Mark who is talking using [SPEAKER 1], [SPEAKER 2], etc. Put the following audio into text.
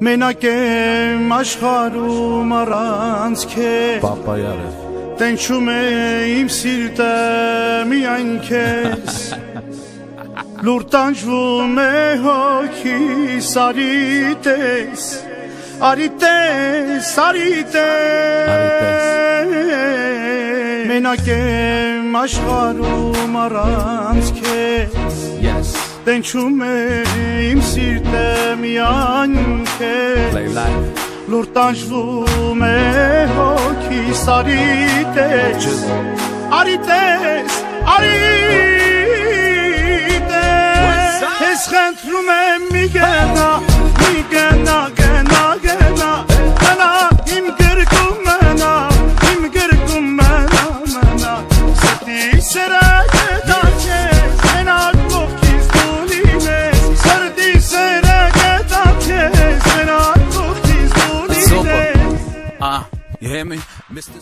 [SPEAKER 1] Մենակ եմ աշխարհում առանց քեզ
[SPEAKER 2] Պապա յարը
[SPEAKER 1] Տենչում է իմ սիրտը միայն քեզ Լուր տանջվում է հոգիս արի տես Արի տես, արի տես Մենակ եմ աշխարհում առանց քեզ Տենչում է իմ սիրտը միայն քեզ Լուր տանջվում է հոգիս արի տես Արի տես, արի տես Ես խնդրում եմ մի գնա, գնա Մնա իմ գրկում մնա, իմ գրկում մնա Սրտի սերը գետա քեզ, մենակ կողքից դու լինես Սրտի սերը գետա քեզ, մենակ կողքից դու լինես
[SPEAKER 2] You hear me? Mr.